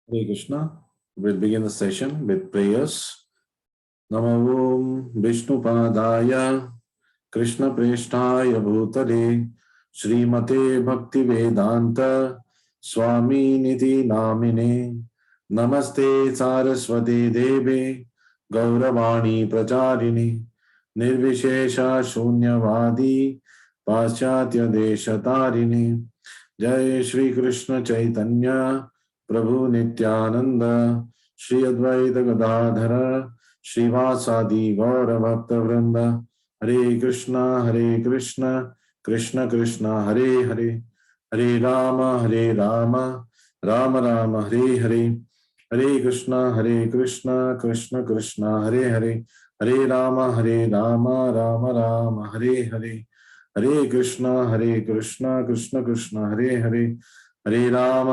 Hare Krishna. We'll begin the session with prayers. Namo Om Vishnu Padaya Krishna Preshtaya Bhutale Srimate Bhakti Vedanta Swami Niti Namine Namaste Saraswati Deve Gauravani Pracharini Nirvishesha Shunyavadi Paschatya Deshatarini Jai Shri Krishna Chaitanya प्रभु नित्यानंद श्री अद्वैत गदाधर श्रीवासादि गौर भक्त वृंद हरे कृष्णा कृष्ण कृष्ण हरे हरे हरे राम राम राम हरे हरे हरे कृष्णा कृष्ण कृष्ण हरे हरे हरे राम राम राम हरे हरे हरे कृष्णा कृष्ण कृष्ण हरे हरे हरे राम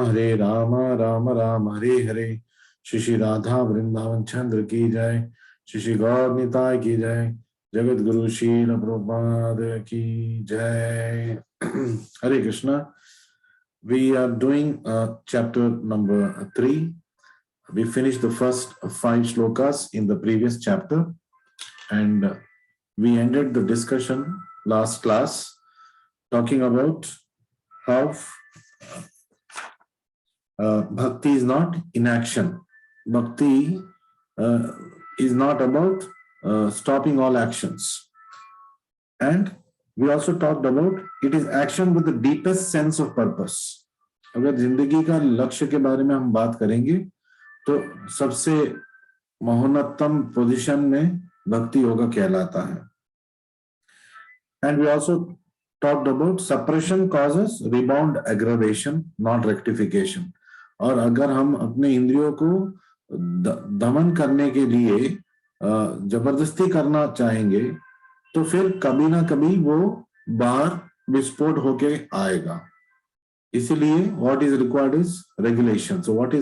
राम राम हरे हरे श्री राधा वृंदावन चंद्र की जय श्री गौर निताय की जय जगत गुरु शील प्रभुपाद की जय हरे Krishna we are doing chapter number 3. We finished the first 5 shlokas in the previous chapter and we ended the discussion last class talking about how bhakti is not inaction. Bhakti is not about stopping all actions. And we also talked about it is action with the deepest sense of purpose. अगर जिंदगी का लक्ष्य के बारे में हम बात करेंगे तो सबसे महोन्नतम पोजीशन में भक्ति योगा कहलाता है. And we also talked about suppression causes rebound aggravation, not rectification. और अगर हम अपने इंद्रियों को दमन करने के लिए जबरदस्ती करना चाहेंगे तो फिर कभी ना कभी वो बाहर विस्फोट होके आएगा. इसीलिए what is required is regulation. So what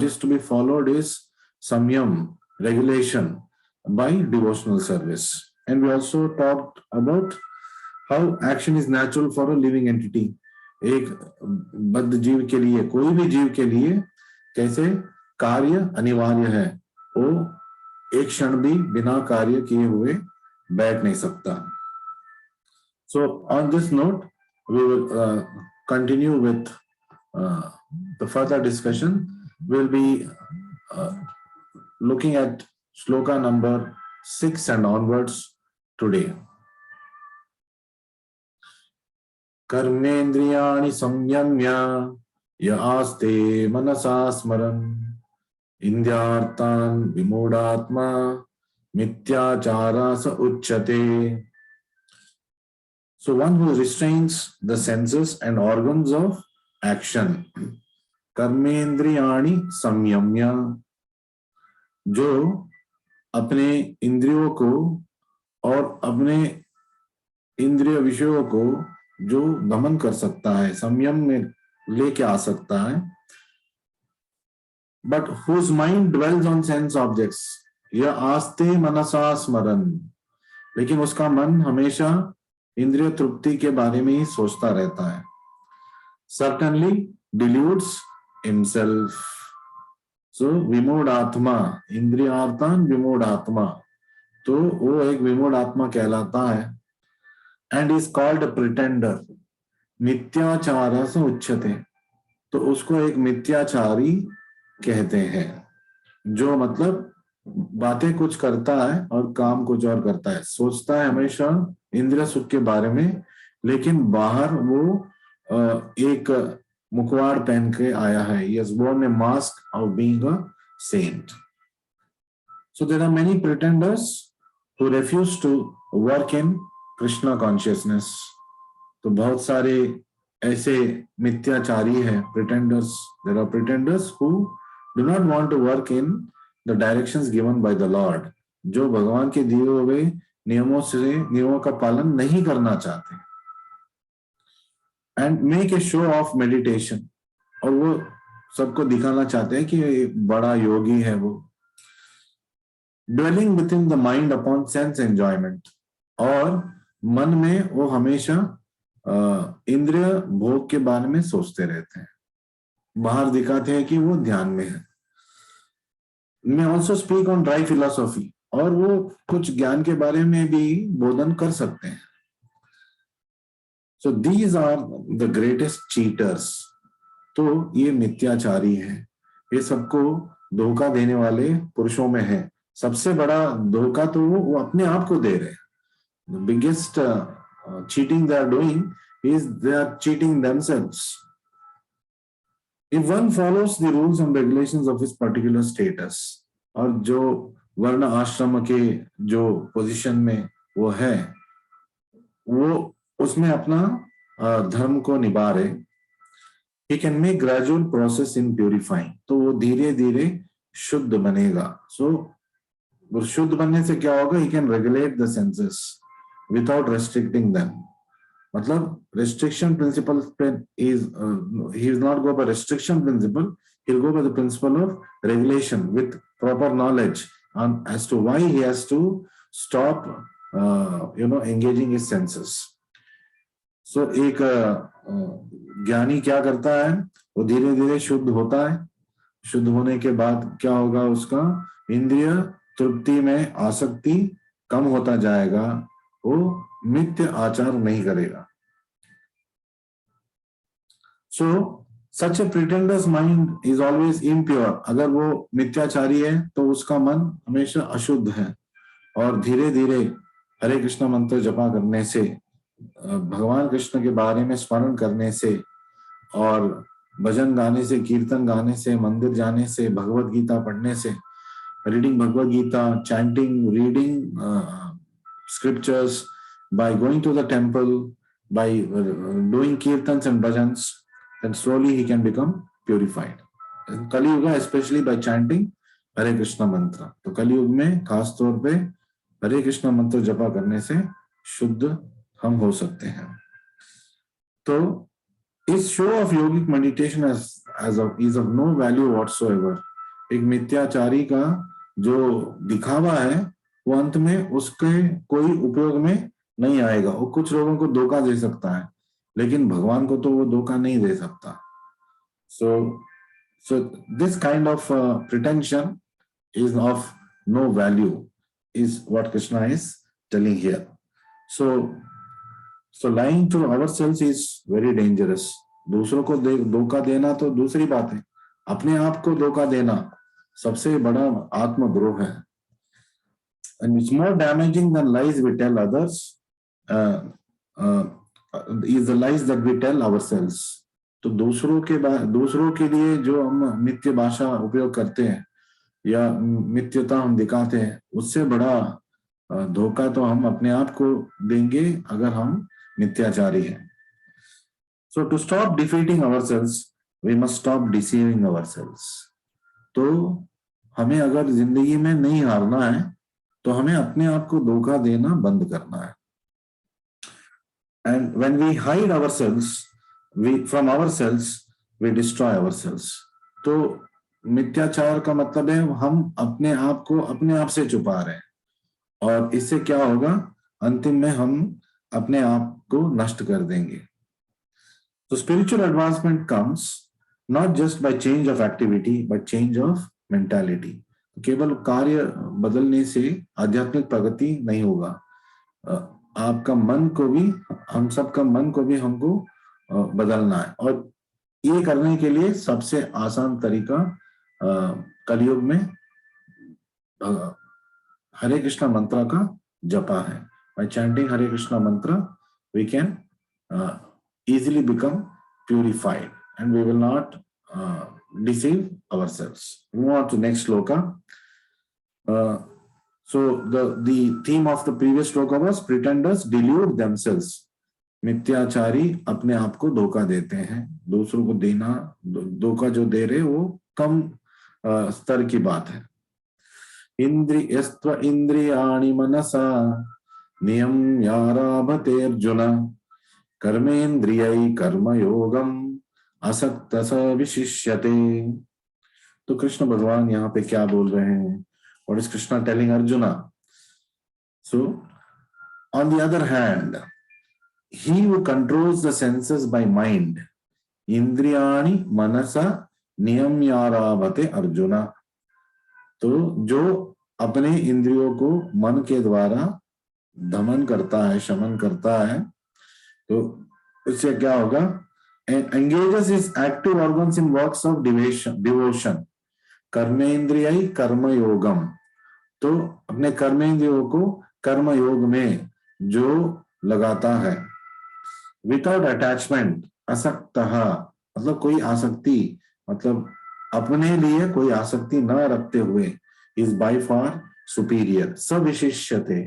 is to be followed is samyam, regulation by devotional service. And we also talked about how action is natural for a living entity. एक बद्ध जीव के लिए, कोई भी जीव के लिए कैसे कार्य अनिवार्य है. वो एक क्षण भी बिना कार्य किए हुए बैठ नहीं सकता. So on this note, we will continue with the further discussion. We'll be looking at shloka number 6 and onwards today. कर्मेन्द्रियाणि संयम्य य आस्ते मनसा स्मरन् इन्द्रियार्थान् विमूढात्मा मिथ्याचारः स उच्यते. So one who restrains the senses and organs of action. कर्मेन्द्रियाणि संयम्य, जो अपने इंद्रियों को और अपने इंद्रिय विषयों को जो दमन कर सकता है, संयम में लेके आ सकता है. But whose mind dwells on sense objects, यह आस्ते मनसा स्मरन, लेकिन उसका मन हमेशा इंद्रिय तृप्ति के बारे में ही सोचता रहता है. Certainly deludes himself. So विमूढ़ आत्मा, इंद्रियार्थान विमूढ़ आत्मा, तो वो एक विमूढ़ आत्मा कहलाता है. And is called a pretender. मिथ्याचार से उच्यते, तो उसको एक मिथ्याचारी कहते हैं. जो मतलब बातें कुछ करता है और काम कुछ और करता है, सोचता है हमेशा इंद्रिय सुख के बारे में, लेकिन बाहर वो एक मुखवाड़ पहन के आया है. He has worn a mask of being a saint. So there are many pretenders who refuse to work in Krishna consciousness. तो बहुत सारे ऐसे मिथ्याचारी हैं, pretenders. There are pretenders who do not want to work in the directions given by the lord, जो भगवान के दिए हुए नियमों का पालन नहीं करना चाहते. And make a show off meditation, और वो सबको दिखाना चाहते हैं कि एक बड़ा योगी है वो. Dwelling with in the mind upon sense enjoyment, और मन में वो हमेशा इंद्रिय भोग के बारे में सोचते रहते हैं. बाहर दिखाते हैं कि वो ध्यान में है। May also speak on dry philosophy, और वो कुछ ज्ञान के बारे में भी बोधन कर सकते हैं। So these are the greatest cheaters. तो ये मिथ्याचारी है, ये सबको धोखा देने वाले पुरुषों में है। सबसे बड़ा धोखा तो वो अपने आप को दे रहे हैं। The biggest cheating they are doing is they are cheating themselves. If one follows the rules and regulations of his particular status, और जो वर्ण आश्रम के जो पोजीशन में वो है, वो उसमें अपना धर्म को निभा रहे, he can make gradual process in purifying, तो वो धीरे धीरे शुद्ध बनेगा। वो शुद्ध बनने से क्या होगा? He can regulate the senses without restricting them. मतलब restriction principle is he will not go by restriction principle, he'll go by the principle of regulation with proper knowledge on as to why he has to stop engaging his senses. So एक ज्ञानी क्या करता है? वो धीरे धीरे शुद्ध होता है। शुद्ध होने के बाद क्या होगा? उसका इंद्रिय तृप्ति में आसक्ति कम होता जाएगा, वो मिथ्य आचार नहीं करेगा। सो सच ए प्रिटेंडर्स माइंड इज ऑलवेज इम्प्योर। अगर वो मिथ्याचारी है तो उसका मन हमेशा अशुद्ध है, और धीरे धीरे हरे कृष्ण मंत्र जपा करने से, भगवान कृष्ण के बारे में स्मरण करने से, और भजन गाने से, कीर्तन गाने से, मंदिर जाने से, भगवत गीता पढ़ने से, reading Bhagavad Gita, chanting, reading scriptures, by going to the temple, by doing kirtans and bhajans, then slowly he can become purified. In Kali Yuga, especially by chanting Hare Krishna mantra. तो कली युग में खास तौर पे हरे कृष्ण मंत्र जपा करने से शुद्ध हम हो सकते हैं। तो इस show of yogic meditation is of no value whatsoever. एक मिथ्याचारी का जो दिखावा है वो अंत में उसके कोई उपयोग में नहीं आएगा। वो कुछ लोगों को धोखा दे सकता है, लेकिन भगवान को तो वो धोखा नहीं दे सकता। So this kind of pretension is of no value, is what Krishna is telling here. So lying to ourselves is very dangerous. दूसरों को धोखा देना तो दूसरी बात है, अपने आप को धोखा देना सबसे बड़ा आत्मद्रोह है। And it's more damaging than lies we tell others is the lies that we tell ourselves. तो दूसरों के लिए जो हम मिथ्य भाषा उपयोग करते हैं या मिथ्यता हम दिखाते हैं, उससे बड़ा धोखा तो हम अपने आप को देंगे अगर हम मिथ्याचारी हैं। So to stop defeating ourselves, we must stop deceiving ourselves. तो हमें अगर जिंदगी में नहीं हारना है तो हमें अपने आप को धोखा देना बंद करना है। And when we hide ourselves, from ourselves, we destroy ourselves. तो मिथ्याचार का मतलब है हम अपने आप को अपने आप से छुपा रहे हैं, और इससे क्या होगा? अंतिम में हम अपने आप को नष्ट कर देंगे। So spiritual advancement comes not just by change of activity, but change of mentality. केवल कार्य बदलने से आध्यात्मिक प्रगति नहीं होगा। आपका मन को भी, हम सबका मन को भी हमको बदलना है, और ये करने के लिए सबसे आसान तरीका कलयुग में हरे कृष्ण मंत्र का जपा है। By chanting Hare Krishna mantra, we can easily become purified, and we will not deceive ourselves. Move on to next sloka. So the theme of the previous sloka was pretenders delude themselves. मिथ्याचारी अपने आप को धोखा देते हैं। दूसरों को देना, धोखा जो दे रहे वो कम स्तर की बात है। यस्त्व इंद्रियाणि मनसा नियम्याराभते अर्जुन कर्मेन्द्रियै कर्मयोगम असक्त स विशिष्यते। तो कृष्ण भगवान यहाँ पे क्या बोल रहे हैं? What is Krishna telling Arjuna? So, on the other hand, he who controls the senses by mind इंद्रियाणि मनसा नियम्याराभते अर्जुना। तो जो अपने इंद्रियों को मन के द्वारा दमन करता है, शमन करता है, तो उससे क्या होगा? Engages is active organs in works of devotion कर्मेंद्रिय कर्मयोगम। तो अपने कर्मेंद्रियों को कर्म योग में जो लगाता है, विदाउट अटैचमेंट, असक्तः मतलब कोई आसक्ति, मतलब अपने लिए कोई आसक्ति न रखते हुए, इज बाय फार सुपीरियर सविशिष्यते।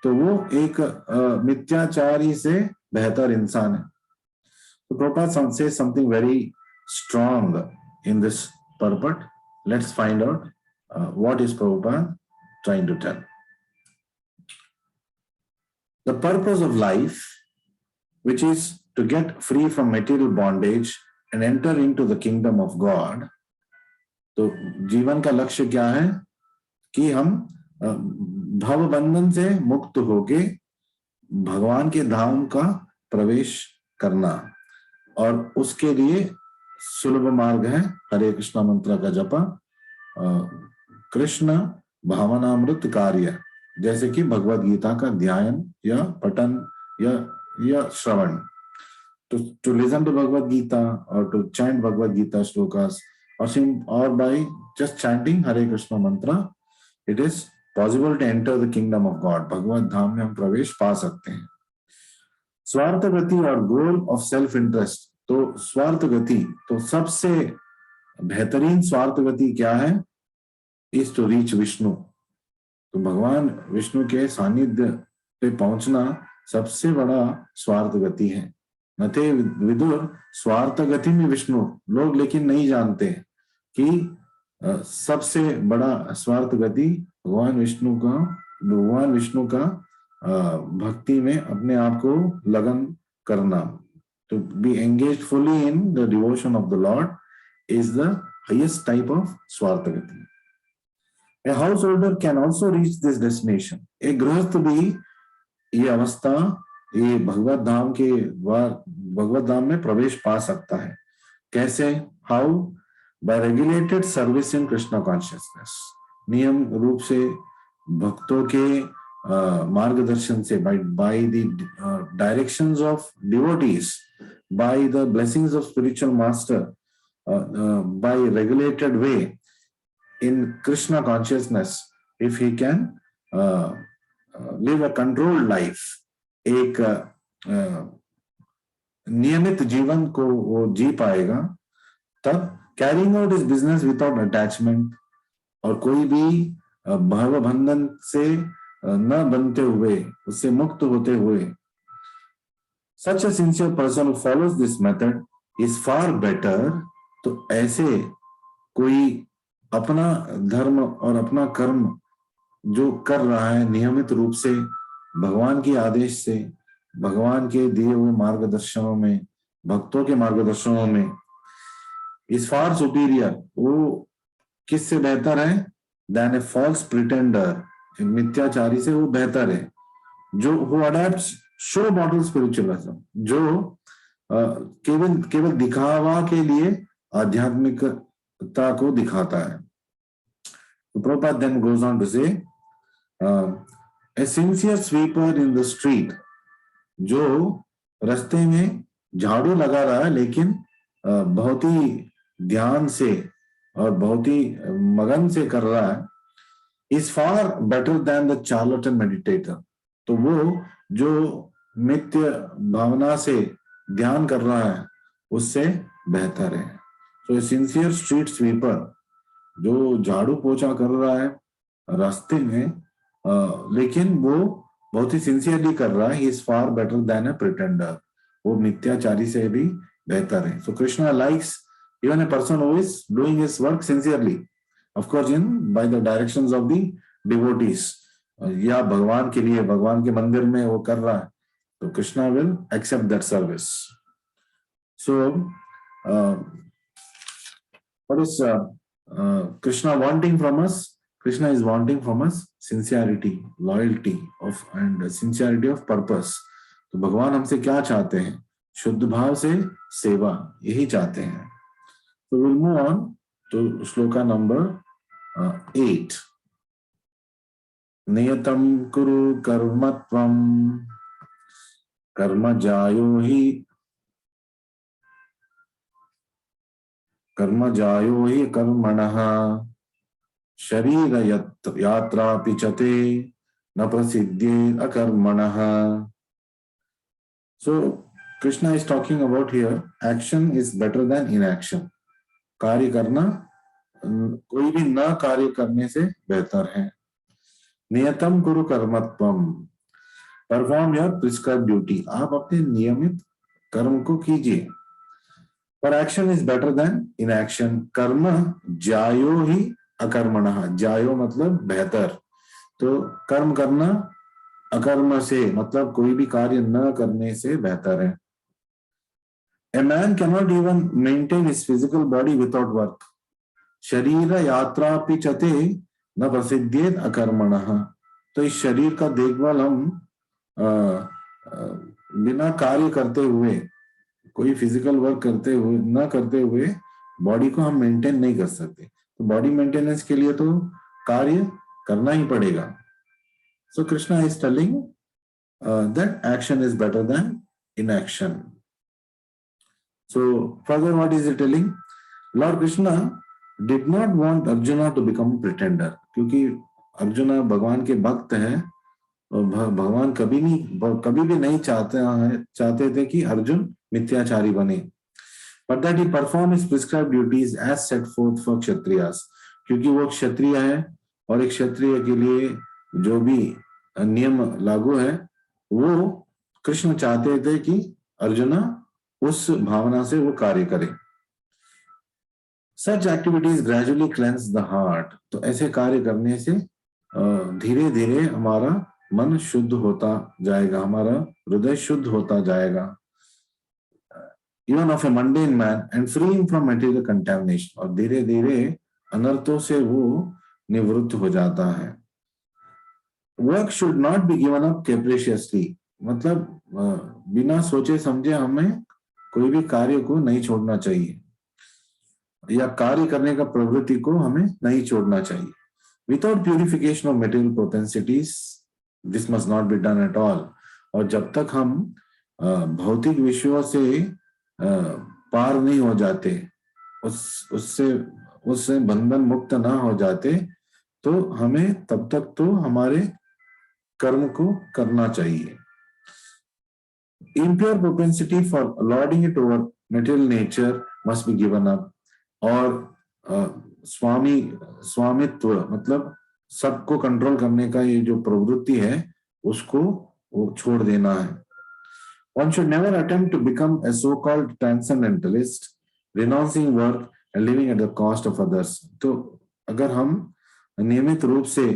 तो वो एक मिथ्याचारी से बेहतर इंसान है। तो Prabhupada says something very strong in this purport. Let's find out what is Prabhupada trying to tell. The purpose of life, which is to get free from material bondage and enter into the kingdom of God. तो जीवन का लक्ष्य क्या है? कि हम भव बंधन से मुक्त होके भगवान के धाम का प्रवेश करना, और उसके लिए सुलभ मार्ग है हरे कृष्णा मंत्र का जपा, कृष्ण भावनामृत कार्य, जैसे कि भगवद गीता का ध्यान या पठन या श्रवण। To listen to Bhagavad Gita or to chant Bhagavad Gita shlokas, or by just chanting Hare Krishna mantra, it is possible to enter the kingdom of God. भगवत धाम में हम प्रवेश पा सकते हैं। स्वार्थ गति और गोल ऑफ सेल्फ इंटरेस्ट। तो स्वार्थ गति, तो सबसे बेहतरीन स्वार्थ गति क्या है? Is to reach Vishnu. तो भगवान विष्णु के सानिध्य पे पहुंचना सबसे बड़ा स्वार्थ गति है। नते विदुर स्वार्थ गति में विष्णु। लोग लेकिन नहीं जानते कि सबसे बड़ा स्वार्थ गति भगवान विष्णु का भक्ति में अपने आप को लगन करना। To be engaged fully in the devotion of the Lord is the highest type of swarthagati. A householder can also reach this destination. एक गृहस्थ भी ये अवस्था, ये भगवत धाम में प्रवेश पा सकता है। कैसे? How? By regulated service in Krishna consciousness. नियम रूप से भक्तों के मार्गदर्शन से, by the directions of devotees, by the blessings of spiritual master, by regulated way in Krishna consciousness, if he can live a controlled life, एक नियमित जीवन को वो जी पाएगा, तब carrying out his business without attachment, और कोई भी भव बंधन से न बनते हुए, उससे मुक्त होते हुए, such a sincere person who follows this method is far better. तो ऐसे कोई अपना धर्म और अपना कर्म जो कर रहा है नियमित रूप से भगवान के आदेश से, भगवान के दिए हुए मार्गदर्शनों में, भक्तों के मार्गदर्शनों में, is far superior. वो किससे बेहतर है? Than a false pretender. मिथ्याचारी से वो बेहतर है, जो who adapts show model spiritualism, जो केवल दिखावा के लिए आध्यात्मिकता को दिखाता है। तो Prabhupada then goes on to say, a sincere sweeper in the street, जो रास्ते में झाड़ू लगा रहा है लेकिन बहुत ही ध्यान से और बहुत ही मगन से कर रहा है, is far better than the charlatan meditator. तो वो जो मिथ्य भावना से ध्यान कर रहा है उससे बेहतर है। तो so, सिंसियर स्ट्रीट स्वीपर जो झाड़ू पोछा कर रहा है रास्ते में, लेकिन वो बहुत ही सिंसियरली कर रहा है, he is far better than a pretender, वो मिथ्याचारी से भी बेहतर है। So Krishna likes even a person who is doing his work sincerely, of course in by the directions of the devotees, या भगवान के लिए भगवान के मंदिर में वो कर रहा है, तो Krishna will accept that service. So what is Krishna wanting from us? Krishna is wanting from us sincerity, loyalty of and sincerity of purpose. तो भगवान हमसे क्या चाहते हैं? शुद्ध भाव से सेवा, यही चाहते हैं। तो will move on to shloka number 8। नियतं कुरु कर्मत्वं कर्म जायो हि कर्मणः शरीर यात्रा पिचते न प्रसिद्धे अकर्मणः। So Krishna is talking about here, action is better than inaction. कार्य करना कोई भी न कार्य करने से बेहतर है। नियतम कुरु कर्मत्वम, परफॉर्म योर प्रिस्क्राइब्ड ड्यूटी, आप अपने नियमित कर्म को कीजिए। पर action is better than inaction. कर्म जायो ही अकर्मणः, जायो मतलब बेहतर, तो कर्म करना अकर्म से मतलब कोई भी कार्य न करने से बेहतर है। A man cannot even maintain his physical body without work. शरीर यात्रा पिचते न प्रसिद्धेत अकर्मणः। तो इस शरीर का देखभाल हम बिना कार्य करते हुए, कोई फिजिकल वर्क करते हुए न करते हुए बॉडी को हम मेंटेन नहीं कर सकते। तो बॉडी मेंटेनेंस के लिए तो कार्य करना ही पड़ेगा। So Krishna is telling that action is better than inaction. So further what is he telling? Lord Krishna did not want Arjuna to become a pretender, क्योंकि अर्जुना भगवान के भक्त हैं और भगवान कभी भी नहीं चाहते थे कि अर्जुन मिथ्याचारी बने। But that he perform his prescribed duties as set forth for kshatriyas, क्योंकि वो क्षत्रिय है और एक क्षत्रिय के लिए जो भी नियम लागू है वो कृष्ण चाहते थे कि अर्जुना उस भावना से वो कार्य करे। Such activities gradually cleanse the heart, तो ऐसे कार्य करने से धीरे धीरे हमारा मन शुद्ध होता जाएगा, हमारा हृदय शुद्ध होता जाएगा। Even of a mundane man and free him from material contamination, और धीरे धीरे अनर्थों से वो निवृत्त हो जाता है। Work should not be given up capriciously, मतलब बिना सोचे समझे हमें कोई भी कार्य को नहीं छोड़ना चाहिए या कार्य करने का प्रवृत्ति को हमें नहीं छोड़ना चाहिए। Without purification of material propensities, this must not be done at all. और जब तक हम भौतिक विषयों से पार नहीं हो जाते, उससे बंधन मुक्त ना हो जाते, तो हमें तब तक तो हमारे कर्म को करना चाहिए। Impure propensity for lording it over material nature must be given up, और स्वामित्व मतलब सबको कंट्रोल करने का ये जो प्रवृत्ति है उसको वो छोड़ देना है। One should never attempt to become a so-called transcendentalist, renouncing work and living at the cost of others. तो अगर हम नियमित रूप से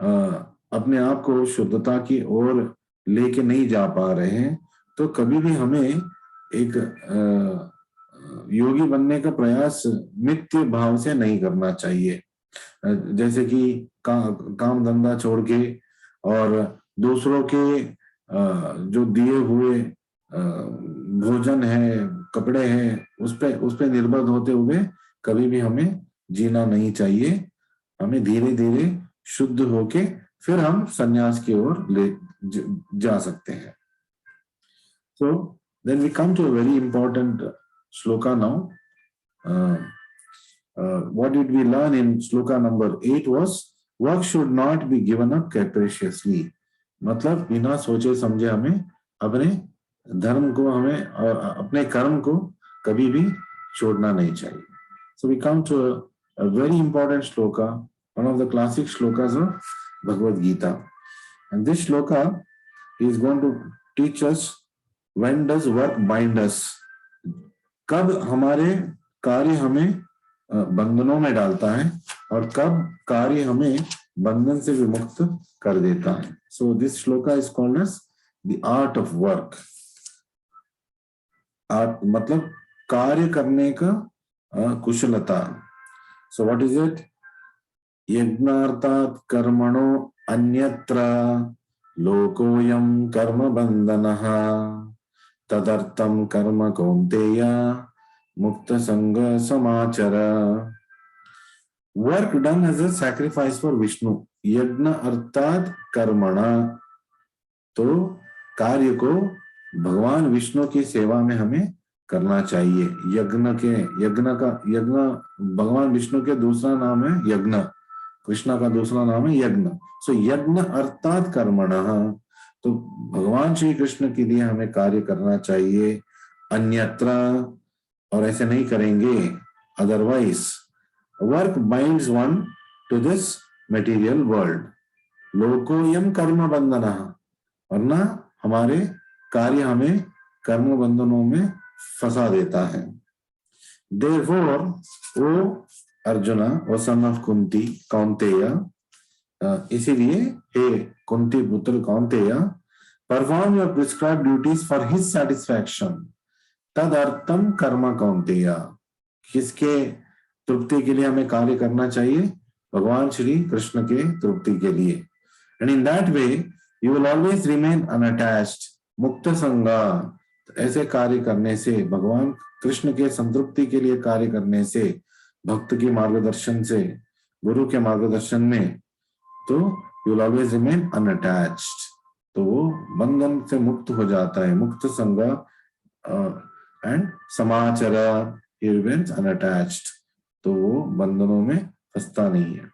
अपने आप को शुद्धता की ओर लेके नहीं जा पा रहे हैं, तो कभी भी हमें एक योगी बनने का प्रयास नित्य भाव से नहीं करना चाहिए। जैसे कि काम धंधा छोड़ के और दूसरों के जो दिए हुए भोजन है, कपड़े हैं, उस पे निर्भर होते हुए कभी भी हमें जीना नहीं चाहिए। हमें धीरे धीरे शुद्ध होके फिर हम संन्यास की ओर ले जा सकते हैं। So then we come to a very important shloka now. What did we learn in shloka number 8 was work should not be given up capriciously. मतलब बिना सोचे समझे हमें अपने धर्म को, हमें अपने कर्म को कभी भी छोड़ना नहीं चाहिए। So we come to a very important shloka, one of the classic shlokas of Bhagavad Gita. And this shloka is going to teach us when does work bind us, कब हमारे कार्य हमें बंधनों में डालता है और कब कार्य हमें बंधन से विमुक्त कर देता है। So this shloka is called as the art of work. art मतलब कार्य करने का कुशलता। So what is it? यज्ञार्थात् कर्मणो अन्यत्र लोकोयम कर्म बंधनः तदर्थम कर्म कौन्तेय मुक्त संग समाचर। Work done as a sacrifice for Vishnu, यज्ञ अर्थात कर्मणा, तो कार्य को भगवान विष्णु की सेवा में हमें करना चाहिए। यज्ञ भगवान विष्णु के दूसरा नाम है यज्ञ, कृष्णा का दूसरा नाम है यज्ञ। सो यज्ञ अर्थात कर्मणः, तो भगवान श्री कृष्ण के लिए हमें कार्य करना चाहिए। अन्यत्र, और ऐसे नहीं करेंगे otherwise work binds one to this material world, लोकोयम कर्म बंधनः, वरना हमारे कार्य हमें कर्म बंधनों में फंसा देता है। Therefore, O Arjuna, O son of Kunti कौन्तेय, इसीलिए हे कुंती पुत्र कौन्तेय, perform your prescribed duties for his satisfaction, तदर्थम कर्म कौन्तेय, किसके तृप्ति के लिए हमें कार्य करना चाहिए? भगवान श्री कृष्ण के तृप्ति के लिए। And in that way you will always remain unattached, मुक्त संगा, ऐसे कार्य करने से, भगवान कृष्ण के संतृप्ति के लिए कार्य करने से, भक्त के मार्गदर्शन से, गुरु के मार्गदर्शन में, तो you will always remain unattached, तो वो बंधन से मुक्त हो जाता है। मुक्त संग एंड समाचर, ही रिमेन्स अनअटैच्ड, तो वो बंधनों में फंसता नहीं है।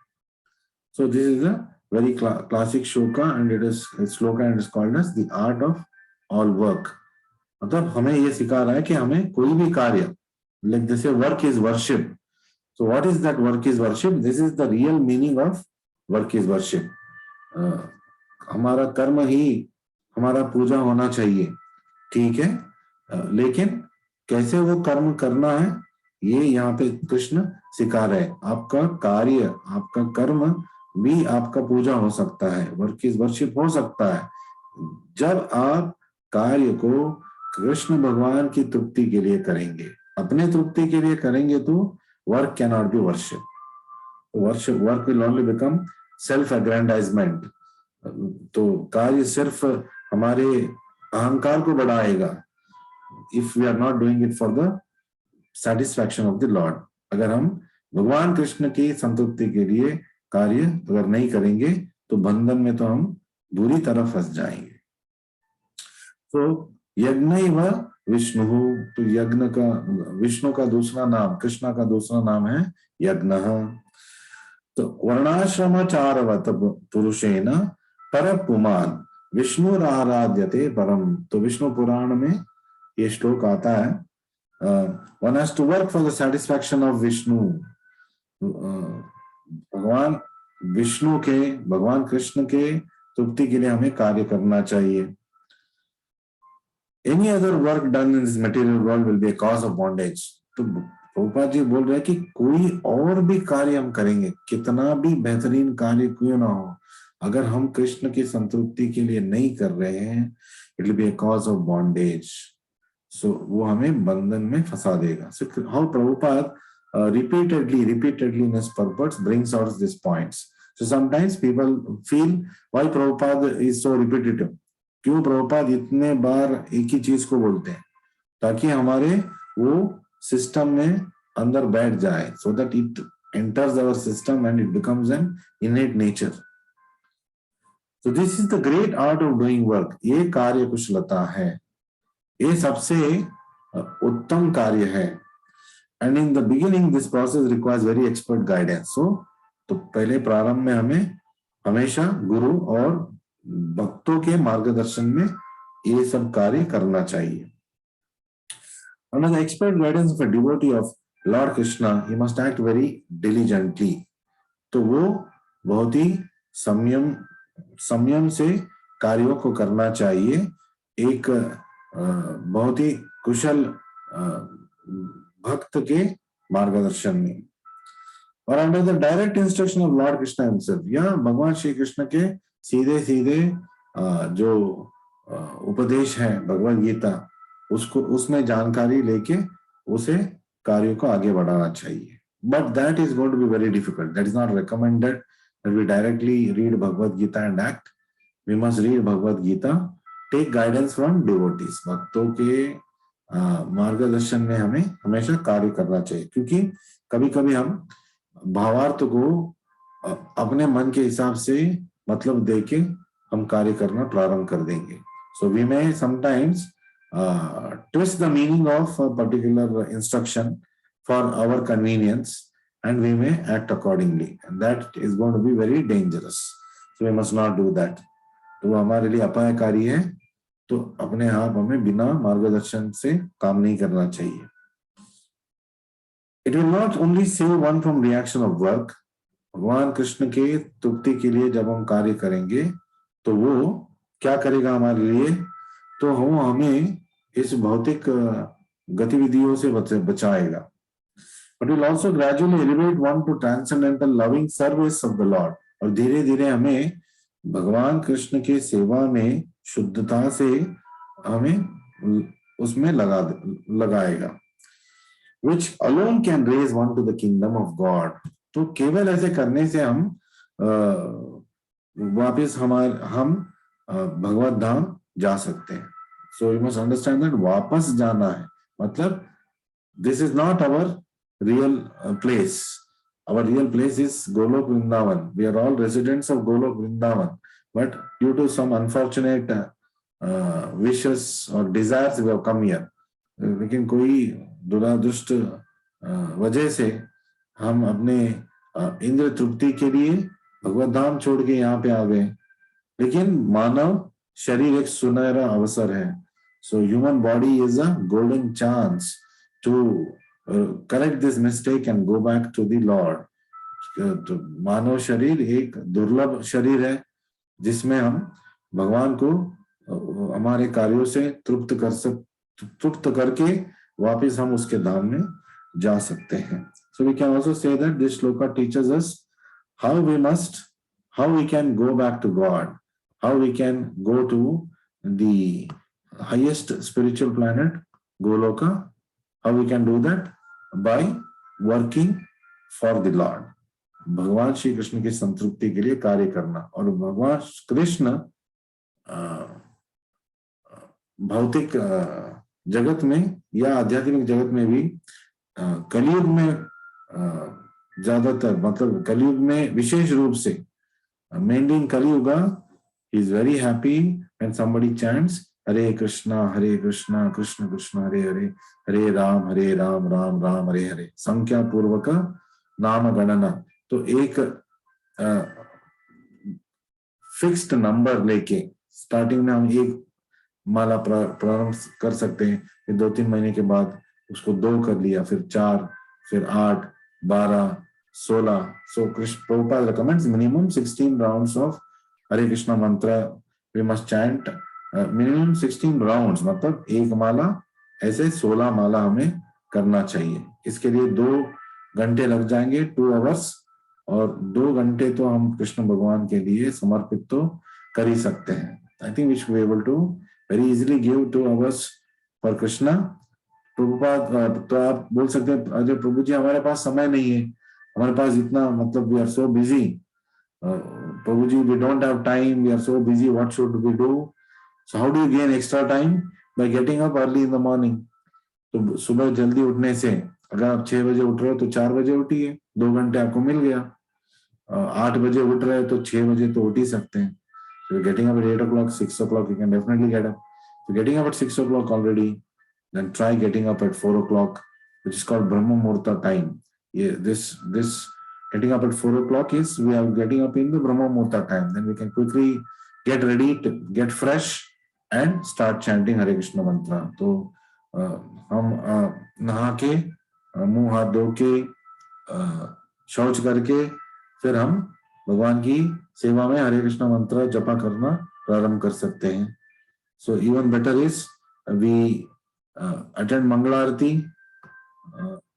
So this is a very classic shloka, and it is called as the art of all work. मतलब हमें ये सिखा रहा है कि हमें कोई भी कार्य, like they say work is worship. So what is that work is worship? This is the real meaning of work is worship. हमारा कर्म ही हमारा पूजा होना चाहिए, ठीक है, लेकिन कैसे वो कर्म करना है ये यहाँ पे कृष्ण सिखा रहे हैं। आपका कार्य, आपका कर्म भी आपका पूजा हो सकता है, वर्क इज वर्शिप हो सकता है जब आप कार्य को कृष्ण भगवान की तृप्ति के लिए करेंगे। अपने तृप्ति के लिए करेंगे तो work can not be worship. Work will only become self aggrandizement, तो कार्य सिर्फ हमारे अहंकार को बढ़ाएगा if we are not doing it for the satisfaction of the lord. अगर हम भगवान कृष्ण की संतृप्ति के लिए कार्य अगर नहीं करेंगे तो बंधन में तो हम बुरी तरह फंस जाएंगे। तो यज्ञैव विष्णु, तो यज्ञ का, विष्णु का दूसरा नाम, कृष्णा का दूसरा नाम है यज्ञ। तो वर्णाश्रमाचारवत पुरुषेण पर पुमान विष्णु आराध्यते परम, तो विष्णु पुराण में ये श्लोक आता है, one has to work for the satisfaction of Vishnu. भगवान विष्णु के, भगवान कृष्ण के तृप्ति के लिए हमें कार्य करना चाहिए। Any other work done in this material world will be a cause of bondage। तो प्रभुपाद जी बोल रहे हैं कि कोई और भी कार्य हम करेंगे, कितना भी बेहतरीन कार्य क्यों ना हो, अगर हम कृष्ण की संतृप्ति के लिए नहीं कर रहे हैं, it will be a cause of bondage। सो वो हमें बंधन में फंसा देगा। So how Prabhupada repeatedly in his purports brings out these points. So sometimes people feel why Prabhupada is so repetitive, क्यों प्रभुपाद इतने बार एक ही चीज को बोलते हैं, ताकि हमारे वो सिस्टम में अंदर बैठ जाए, so that it enters our system and it becomes an innate nature. So this is the great art of doing work। ये कार्य कुशलता है, ये सबसे उत्तम कार्य है। And in the beginning this process requires very expert guidance. So तो पहले प्रारंभ में हमें हमेशा गुरु और भक्तों के मार्गदर्शन में ये सब कार्य करना चाहिए। Under the expert guidance of a devotee of Lord Krishna, he must act very diligently। तो वो बहुत ही संयम से कार्यों को करना चाहिए, एक बहुत ही कुशल भक्त के मार्गदर्शन में। और under the direct instruction of Lord Krishna himself, या भगवान श्री कृष्ण के सीधे सीधे जो उपदेश है भगवद गीता, उसको उसमें जानकारी लेके उसे कार्यों को आगे बढ़ाना चाहिए। But that is going to be very difficult. That is not recommended that we directly read Bhagavad Gita and act. We must read Bhagavad Gita take guidance from devotees, भक्तों के मार्गदर्शन में हमें हमेशा कार्य करना चाहिए, क्योंकि कभी कभी हम भावार्थ को अपने मन के हिसाब से मतलब देके हम कार्य करना प्रारंभ कर देंगे. So we may sometimes twist the meaning of a particular instruction for our convenience, and we may act accordingly, and that is going to be very dangerous. So we must not do that. तो हमारे लिए अपायकारी है, तो अपने आप हमें बिना मार्गदर्शन से काम नहीं करना चाहिए. It will not only save one from reaction of work. भगवान कृष्ण के तृप्ति के लिए जब हम कार्य करेंगे तो वो क्या करेगा हमारे लिए, तो वो हमें इस भौतिक गतिविधियों से बचाएगा. But will also gradually elevate one to transcendental loving service of the Lord. और धीरे धीरे हमें भगवान कृष्ण के सेवा में शुद्धता से हमें उसमें लगाएगा. Which alone can raise one to the kingdom of God. तो केवल ऐसे करने से हम वापस हम भगवत धाम जा सकते हैं. So you must understand that वापस जाना है मतलब this is not our real place. Our real place is Golok Vrindavan. We are all residents of Golok Vrindavan, but due to some unfortunate wishes or desires we have come here. लेकिन कोई दुरादृष्ट वजह से हम अपने इंद्र तृप्ति के लिए भगवत धाम छोड़ के यहाँ पे आ गए. लेकिन मानव शरीर एक सुनहरा अवसर है. So human body is a golden chance to correct this mistake and go back to the Lord. तो मानव शरीर एक दुर्लभ शरीर है जिसमें हम भगवान को हमारे कार्यों से तृप्त करके वापस हम उसके धाम में जा सकते हैं. So we can also say that this shloka teaches us how we can go back to God, how we can go to the highest spiritual planet, Goloka. How we can do that? By working for the Lord. भगवान श्री कृष्ण की संतृप्ति के लिए कार्य करना. और भगवान कृष्ण भौतिक जगत में या आध्यात्मिक जगत में भी कलयुग में ज्यादातर मतलब कलयुग में विशेष रूप से mainly in Kali-yuga, he is very happy when somebody chants Hare Krishna, Krishna Krishna, Hare Hare, Hare Ram, Ram Ram, Hare Hare. संख्या पूर्वक नाम गणना. तो एक फिक्स्ड नंबर लेके स्टार्टिंग में हम एक माला प्रारंभ कर सकते हैं, फिर 2-3 महीने के बाद उसको 2 कर लिया, फिर 4, फिर 8, 12, 16. So Prabhupada recommends minimum 16 rounds of Hare Krishna mantra. We must chant minimum 16 rounds, मतलब एक माला ऐसे 16 माला हमें करना चाहिए. इसके लिए 2 घंटे लग जाएंगे, 2 hours, और 2 घंटे तो हम कृष्ण भगवान के लिए समर्पित तो कर ही सकते हैं. I think we should be able to very easily give 2 hours for Krishna. Prabhupada तो आप बोल सकते हैं अजय प्रभु जी हमारे पास समय नहीं है, हमारे पास इतना मतलब we are so busy. Prabhu ji we don't have time, we are so busy, what should we do? So how do you gain extra time? By getting up early in the morning. तो सुबह जल्दी उठने से, अगर आप 6 बजे उठ रहे हो तो 4 बजे उठिए, 2 घंटे आपको मिल गया. 8 बजे उठ रहे हो तो 6 बजे तो उठ ही सकते हैं. So getting up at 8 o'clock, 6 o'clock, you can definitely get up. So getting up at 6 o'clock already, then try getting up at 4 o'clock, which is called Brahma Muhurta time. Yeah, this getting up at 4 o'clock is we are getting up in the Brahma Muhurta time. Then we can quickly get ready, get fresh, and start chanting Hare Krishna mantra. तो हम नहा के मुंह हाथ धो के शौच करके फिर हम भगवान की सेवा में हरे कृष्ण मंत्र जपा करना प्रारंभ कर सकते हैं. So even better is we attend Mangala Arati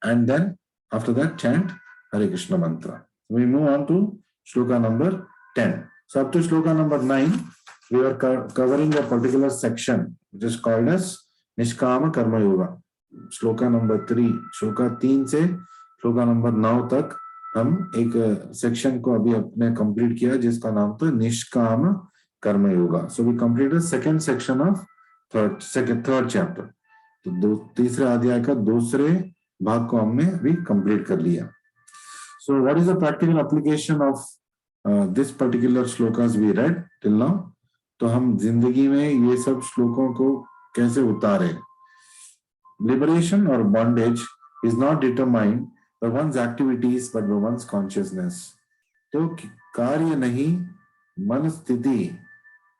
and then after that chant Hare Krishna mantra. We move on to shloka number 10. So up to shloka number 9, we are covering a particular section which is called as Nishkama Karma Yoga. Shloka number 3, shloka 3 से shloka number 9 तक हम एक section को अभी अपने complete किया जिसका नाम था निष्काम कर्म yoga. So we completed second section of third chapter. तो तीसरे अध्याय का दूसरे भाग को हमने भी कंप्लीट कर लिया. So what is the practical application of this particular shlokas we read till now? तो हम जिंदगी में ये सब श्लोकों को कैसे उतारे? Liberation or bondage is not determined by one's activities but by one's consciousness. तो कार्य नहीं, मन स्थिति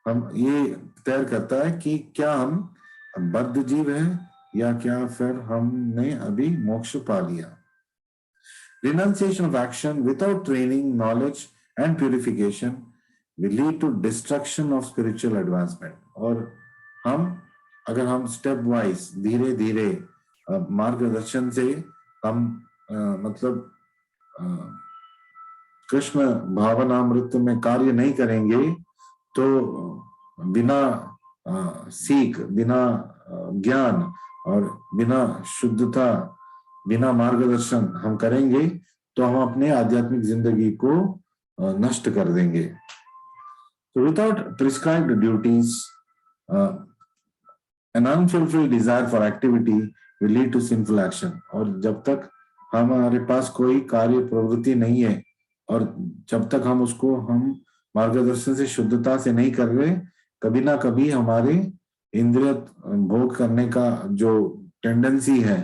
हम ये तय करता है कि क्या हम बद्ध जीव हैं या क्या फिर हमने अभी मोक्ष पा लिया. Renunciation of action without training, knowledge and purification will lead to destruction of spiritual advancement. और अगर हम स्टेप वाइज धीरे धीरे मार्गदर्शन से हम मतलब कृष्ण भावनामृत में कार्य नहीं करेंगे तो बिना सीख, बिना ज्ञान और बिना शुद्धता, बिना मार्गदर्शन हम करेंगे तो हम अपने आध्यात्मिक जिंदगी को नष्ट कर देंगे. So without prescribed duties, an unfulfilled desire for activity will lead to sinful action. और जब तक हमारे पास कोई कार्य प्रवृत्ति नहीं है और जब तक हम उसको मार्गदर्शन से शुद्धता से नहीं कर रहे, कभी ना कभी हमारे इंद्रिय भोग करने का जो टेंडेंसी है,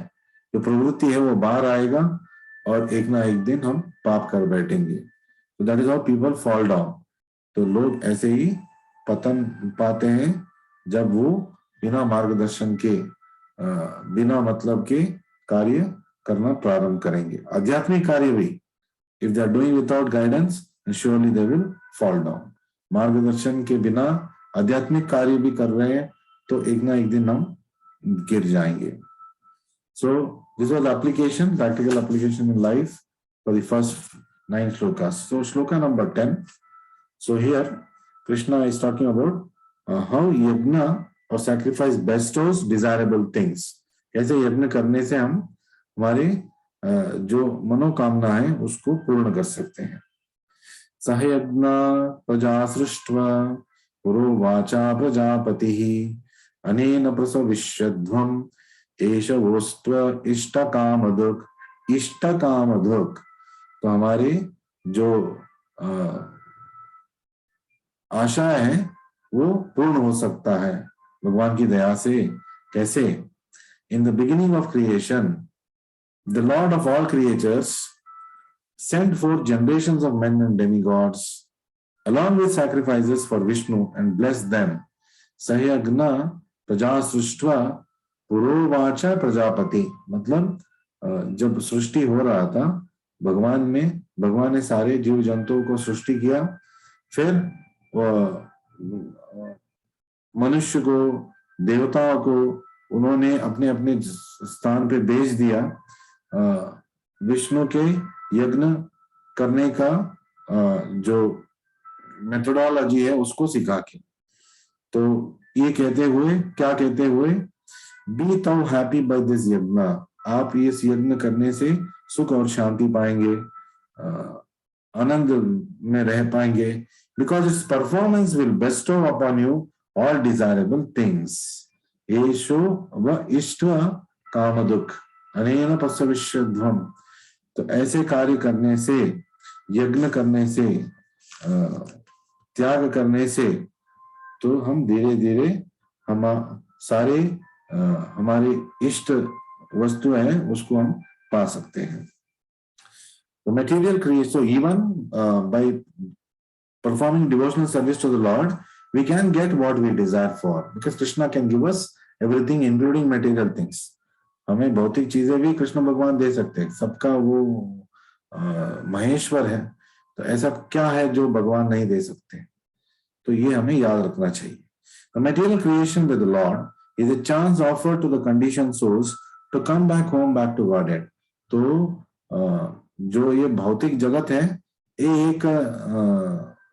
जो प्रवृत्ति है, वो बाहर आएगा और एक ना एक दिन हम पाप कर बैठेंगे. तो that is how people fall down. तो लोग ऐसे ही पतन पाते हैं जब वो बिना मार्गदर्शन के, बिना मतलब के कार्य करना प्रारंभ करेंगे. आध्यात्मिक कार्य भी if they are doing without guidance surely they will fall down. मार्गदर्शन के बिना आध्यात्मिक कार्य भी कर रहे हैं तो एक ना एक दिन हम गिर जाएंगे. So this was the application, practical application in life for the first 9 shlokas. So shloka number 10. So here Krishna is talking about how yajna or sacrifice bestows desirable things. कैसे यज्ञ करने से हम हमारे जो मनोकामना है उसको पूर्ण कर सकते हैं. सहयज्ञ प्रजा सृष्ट्वा पुरोवाचा प्रजापतिः अनेन प्रसविष्यध्वम् एष वोस्त्व इष्ट कामधुक्. इष्ट कामधुक् तो हमारे जो आशा है वो पूर्ण हो सकता है भगवान की दया से. कैसे? इन the beginning of creation the Lord of all creatures sent forth generations of men and demigods along with sacrifices for Vishnu and blessed them. Sahyagna praja srishtva पुरोवाचा प्रजापति. मतलब जब सृष्टि हो रहा था भगवान ने सारे जीव जंतुओं को सृष्टि किया, फिर मनुष्य को, देवताओं को उन्होंने अपने अपने स्थान पे भेज दिया विष्णु के यज्ञ करने का जो मेथोडोलॉजी है उसको सिखा के. तो ये क्या कहते हुए B thou happy by this यज्ञ. आप इस यज्ञ करने से सुख और शांति पाएंगे, आनंद में रह पाएंगे. because its performance will bestow upon you all desirable things. एषो व इष्ट्वा कामदुक् अनेन प्रसविष्यध्वम्. तो ऐसे कार्य करने से, यज्ञ करने से, त्याग करने से तो हम धीरे धीरे सारे हमारे इष्ट वस्तु है उसको हम पा सकते हैं. The material creation, so even by performing devotional service to the Lord, we can get what we desire for, because Krishna can give us everything, including material things. हमें भौतिक चीजें भी कृष्ण भगवान दे सकते हैं. सबका वो महेश्वर है, तो ऐसा क्या है जो भगवान नहीं दे सकते? तो ये हमें याद रखना चाहिए. The material creation with the Lord is a chance offered to the conditioned souls to come back home, back to Godhead. तो जो ये भौतिक जगत है ये एक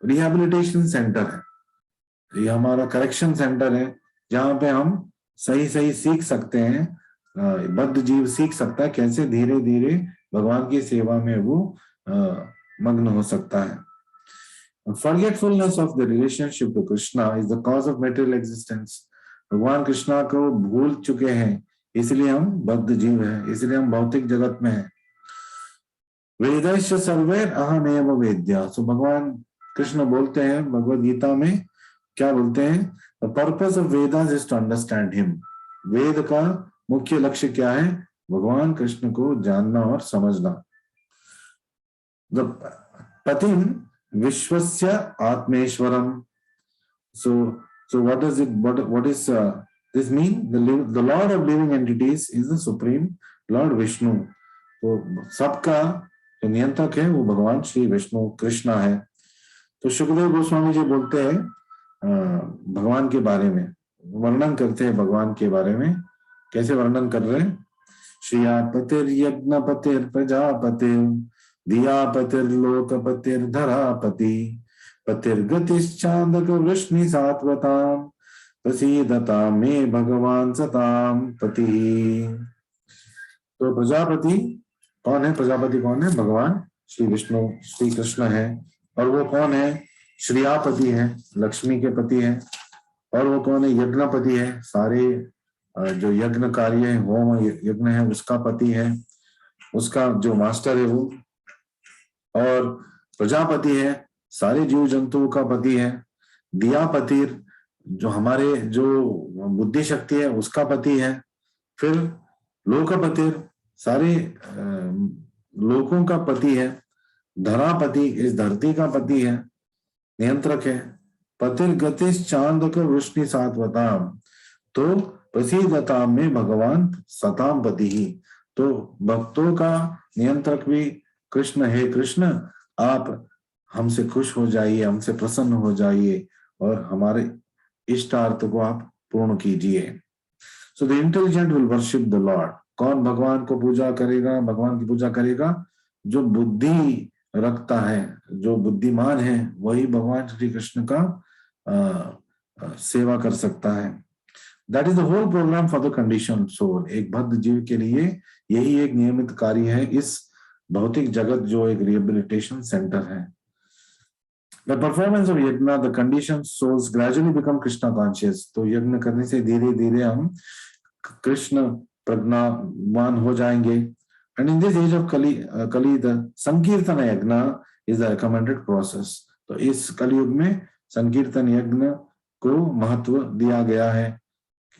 रिहैबिलिटेशन सेंटर है, ये हमारा करेक्शन सेंटर है जहाँ पे हम सही सही सीख सकते हैं. बद्ध जीव सीख सकता है कैसे धीरे धीरे भगवान की सेवा में वो मग्न हो सकता है. Forgetfulness of the relationship to Krishna is the cause of material existence. भगवान कृष्णा को भूल चुके हैं, इसलिए हम बद्ध जीव हैं, इसलिए हम भौतिक जगत में हैं। वेदैश्च सर्वैर अहमेव वेद्या। सो भगवान कृष्ण बोलते हैं भगवद गीता में, क्या बोलते हैं? The purpose of Vedas is to understand him. Veda का मुख्य लक्ष्य क्या है? भगवान कृष्ण को जानना और समझना। द पतिम विश्वस्य आत्मेश्वरम। So what does it, what is this mean? The Lord of living entities is the supreme Lord Vishnu. तो सबका जो नियंत्रक है वो भगवान श्री विष्णु कृष्णा है। तो शुकदेव गोस्वामी जी बोलते हैं भगवान के बारे में, वर्णन करते हैं भगवान के बारे में। कैसे वर्णन कर रहे हैं? श्रियापतिर यज्ञपतिर प्रजापतिर दियापतिर लोकपतिर धरापति पतिर्गतिश्चांदक वृष्णि सात्वताम प्रसीदता मे भगवान सताम पति। तो प्रजापति कौन है? प्रजापति कौन है? भगवान श्री विष्णु श्री कृष्ण है। और वो कौन है? श्रियापति है, लक्ष्मी के पति है। और वो कौन है? यज्ञपति है, सारे जो यज्ञ कार्य है, होम यज्ञ है, उसका पति है, उसका जो मास्टर है वो। और प्रजापति है, सारे जीव जंतुओं का पति है। दियापतिर जो हमारे जो बुद्धि शक्ति है उसका पति है। फिर लोकपतिर सारे लोकों का पति है। धरापति इस धरती का पति है, नियंत्रक है। पतिर गतिश चांद का वृष्णि सात्वताम, तो प्रसीदता में भगवान सताम पति ही। तो भक्तों का नियंत्रक भी कृष्ण है। कृष्ण आप हमसे खुश हो जाइए, हमसे प्रसन्न हो जाइए और हमारे इष्टार्थ को आप पूर्ण कीजिए। So the intelligent will worship the Lord. कौन भगवान को पूजा करेगा? भगवान की पूजा करेगा जो बुद्धि रखता है, जो बुद्धिमान है, वही भगवान श्री कृष्ण का सेवा कर सकता है। That is the whole program for the condition soul. एक बद्ध जीव के लिए यही एक नियमित कार्य है इस भौतिक जगत जो एक रिहेबिलिटेशन सेंटर है। The performance of yajna, the conditioned souls gradually become Krishna conscious. तो यज्ञ करने से धीरे धीरे हम कृष्ण प्रज्ञावान हो जाएंगे। And in this age of Kali, the संकीर्तन यज्ञ is the recommended process. तो इस कलयुग में संकीर्तन यज्ञ को महत्व दिया गया है।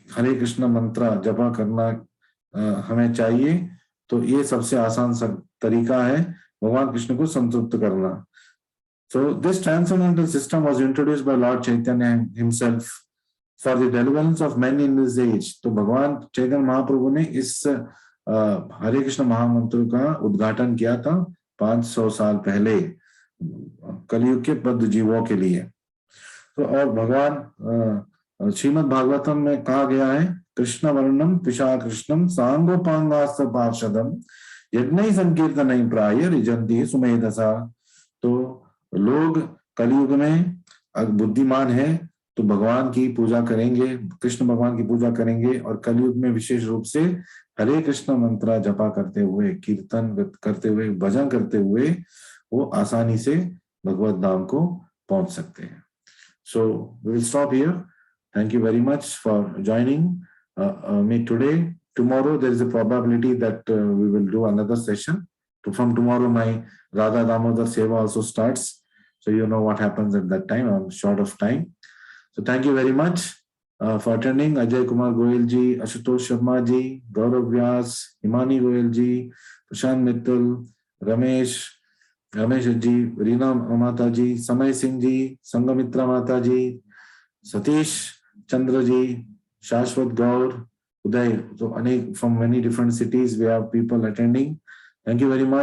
हरे कृष्ण मंत्र जपा करना हमें चाहिए, तो ये सबसे आसान तरीका है भगवान कृष्ण को संतुष्ट करना। So this transcendental system was introduced by Lord Chaitanya himself for the deliverance of men in this age. तो भगवान चैतन्य महाप्रभु ने इस हरे कृष्ण महामंत्र का उद्घाटन किया था 500 साल पहले कलयुग के बद्ध जीवों के लिए। तो और भगवान श्रीमद् भागवतम में कहा गया है, कृष्ण वर्णम पिशा कृष्णम सांगोपांगास्त पार्षदम यज्ञ संकीर्तन प्राय रिजंती सुमेधसा। तो लोग कलयुग में बुद्धिमान है तो भगवान की पूजा करेंगे, कृष्ण भगवान की पूजा करेंगे, और कलयुग में विशेष रूप से हरे कृष्ण मंत्र जपा करते हुए, कीर्तन करते हुए, भजन करते हुए वो आसानी से भगवत धाम को पहुंच सकते हैं। So we will stop here. Thank you very much for joining me today. Tomorrow there is a probability that we will do another session. From tomorrow my Radha Damodar Seva also starts. So you know what happens at that time. I'm short of time. So thank you very much for attending. Ajay Kumar Goyal ji, Ashutosh Sharma ji, Gaurav Vyas, Himani Goyal ji, Prashant Mittal, Ramesh ji, Reena Mata ji, Samay Singh ji, Sangamitra Mata ji, Satish Chandra ji, Shashwat Gaur, Uday. So from many different cities we have people attending. Thank you very much.